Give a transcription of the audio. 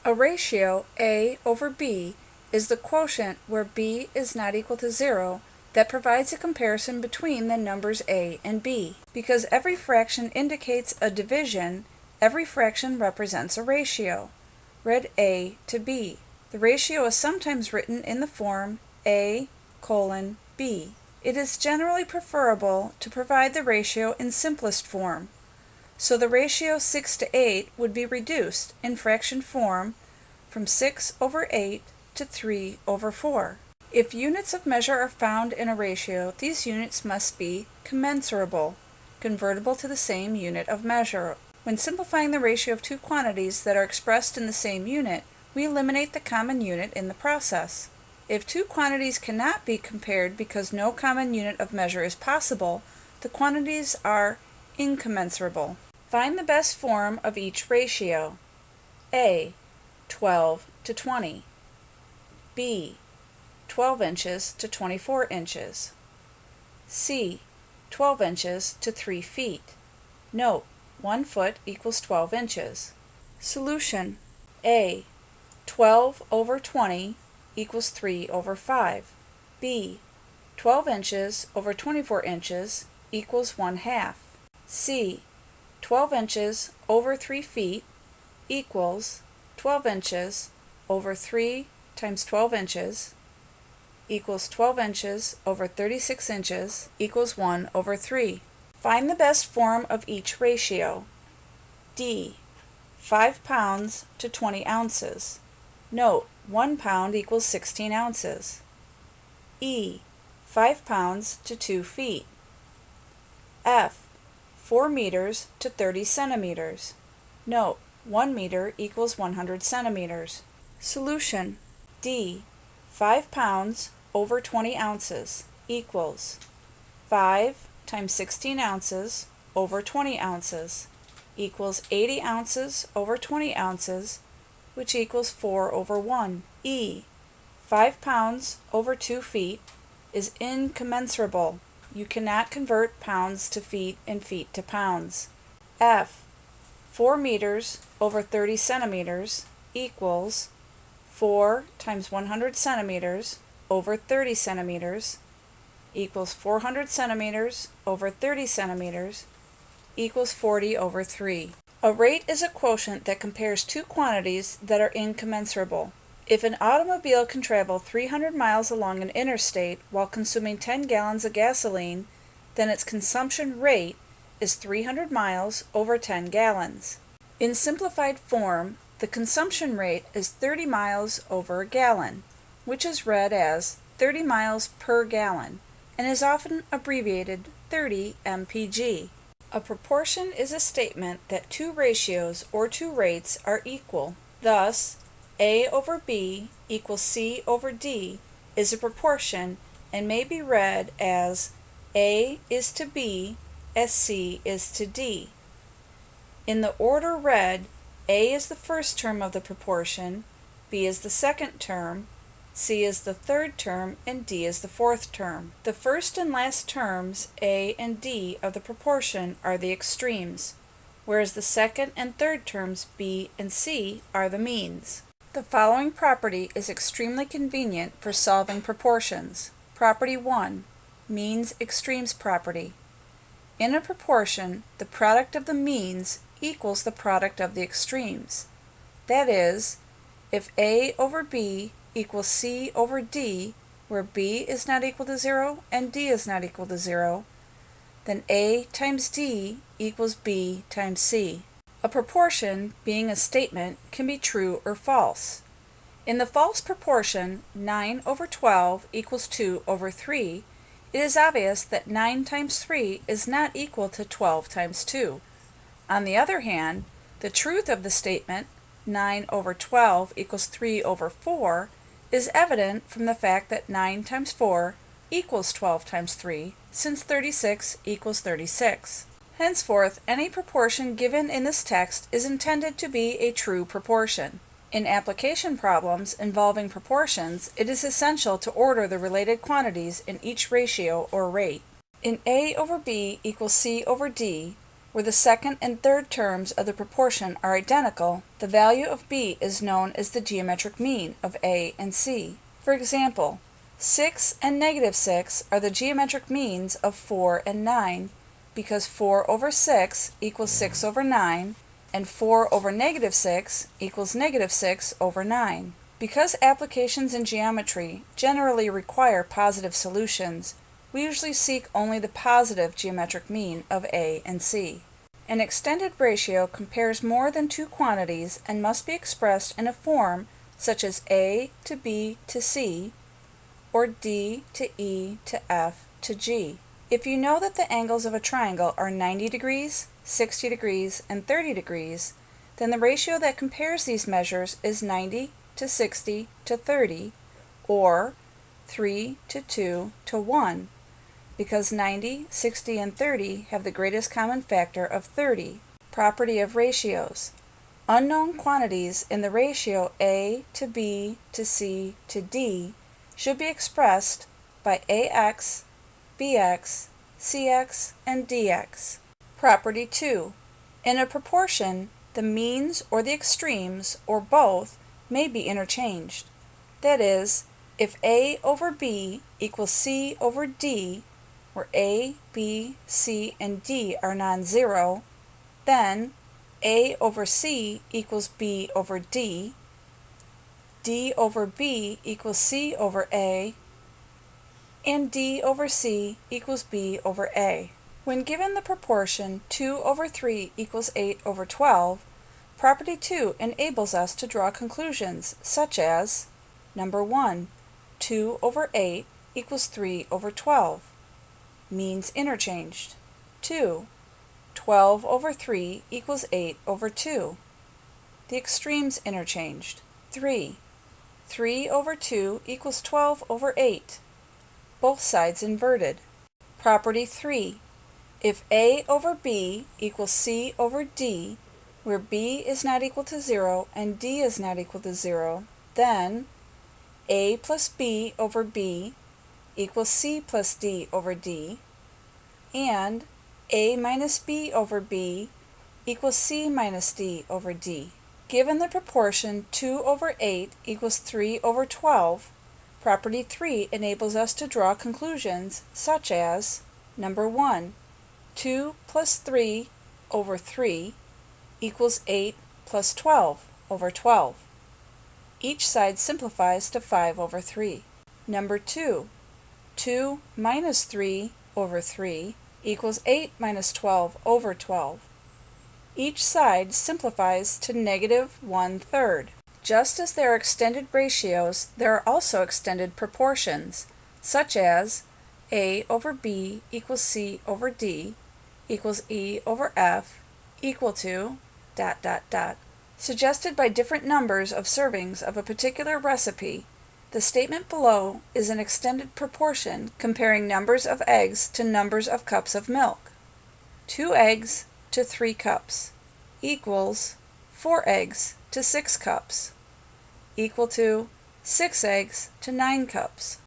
A ratio A over B is the quotient where B is not equal to 0 that provides a comparison between the numbers A and B. Because every fraction indicates a division, every fraction represents a ratio. Read A to B. The ratio is sometimes written in the form A:B. It is generally preferable to provide the ratio in simplest form. So the ratio 6 to 8 would be reduced in fraction form from 6 over 8 to 3 over 4. If units of measure are found in a ratio, these units must be commensurable, convertible to the same unit of measure. When simplifying the ratio of two quantities that are expressed in the same unit, we eliminate the common unit in the process. If two quantities cannot be compared because no common unit of measure is possible, the quantities are incommensurable. Find the best form of each ratio. A. 12 to 20. B. 12 inches to 24 inches. C. 12 inches to 3 feet. Note, 1 foot equals 12 inches. Solution. A. 12 over 20 equals 3 over 5. B. 12 inches over 24 inches equals 1/2. C. 12 inches over 3 feet equals 12 inches over 3 times 12 inches equals 12 inches over 36 inches equals 1 over 3. Find the best form of each ratio. D. 5 pounds to 20 ounces. Note, 1 pound equals 16 ounces. E. 5 pounds to 2 feet. F. 4 meters to 30 centimeters. Note, 1 meter equals 100 centimeters. Solution. D. 5 pounds over 20 ounces equals 5 times 16 ounces over 20 ounces equals 80 ounces over 20 ounces, which equals 4 over 1. E. 5 pounds over 2 feet is incommensurable. You cannot convert pounds to feet and feet to pounds. F. 4 meters over 30 centimeters equals 4 times 100 centimeters over 30 centimeters equals 400 centimeters over 30 centimeters equals 40 over 3. A rate is a quotient that compares two quantities that are incommensurable. If an automobile can travel 300 miles along an interstate while consuming 10 gallons of gasoline, then its consumption rate is 300 miles over 10 gallons. In simplified form, the consumption rate is 30 miles over a gallon, which is read as 30 miles per gallon, and is often abbreviated 30 mpg. A proportion is a statement that two ratios or two rates are equal. Thus, A over B equals C over D is a proportion and may be read as A is to B as C is to D. In the order read, A is the first term of the proportion, B is the second term, C is the third term, and D is the fourth term. The first and last terms, A and D, of the proportion are the extremes, whereas the second and third terms, B and C, are the means. The following property is extremely convenient for solving proportions. Property 1, means extremes property. In a proportion, the product of the means equals the product of the extremes. That is, if A over B equals C over D, where B is not equal to 0 and D is not equal to 0, then A times D equals B times C. A proportion, being a statement, can be true or false. In the false proportion 9 over 12 equals 2 over 3, it is obvious that 9 times 3 is not equal to 12 times 2. On the other hand, the truth of the statement 9 over 12 equals 3 over 4 is evident from the fact that 9 times 4 equals 12 times 3, since 36 equals 36. Henceforth, any proportion given in this text is intended to be a true proportion. In application problems involving proportions, it is essential to order the related quantities in each ratio or rate. In A over B equals C over D, where the second and third terms of the proportion are identical, the value of b is known as the geometric mean of a and c. For example, 6 and negative 6 are the geometric means of 4 and 9, because 4 over 6 equals 6 over 9, and 4 over negative 6 equals negative 6 over 9. Because applications in geometry generally require positive solutions, we usually seek only the positive geometric mean of a and c. An extended ratio compares more than two quantities and must be expressed in a form such as a to b to c, or d to e to f to g. If you know that the angles of a triangle are 90 degrees, 60 degrees, and 30 degrees, then the ratio that compares these measures is 90 to 60 to 30, or 3 to 2 to 1, because 90, 60, and 30 have the greatest common factor of 30. Property of ratios. Unknown quantities in the ratio a to b to c to d should be expressed by ax, bx, cx, and dx. Property 2. In a proportion, the means or the extremes, or both, may be interchanged. That is, if a over b equals c over d, where a, b, c, and d are non-zero, then a over c equals b over d, d over b equals c over a, and d over c equals b over a. When given the proportion 2 over 3 equals 8 over 12, property 2 enables us to draw conclusions such as, number 1, 2 over 8 equals 3 over 12. Means interchanged. 2. 12 over 3 equals 8 over 2. The extremes interchanged. 3. 3 over 2 equals 12 over 8. Both sides inverted. Property 3. If a over b equals c over d, where b is not equal to 0 and d is not equal to 0, then a plus b over b equals c plus d over d, and a minus b over b equals c minus d over d. Given the proportion 2 over 8 equals 3 over 12, property 3 enables us to draw conclusions such as, number 1, 2 plus 3 over 3 equals 8 plus 12 over 12. Each side simplifies to 5 over 3. Number 2, 2 minus 3 over 3 equals 8 minus 12 over 12. Each side simplifies to negative 1/3. Just as there are extended ratios, there are also extended proportions, such as a over b equals c over d equals e over f equal to ... Suggested by different numbers of servings of a particular recipe, the statement below is an extended proportion comparing numbers of eggs to numbers of cups of milk. 2 eggs to 3 cups equals 4 eggs to 6 cups, equal to 6 eggs to 9 cups.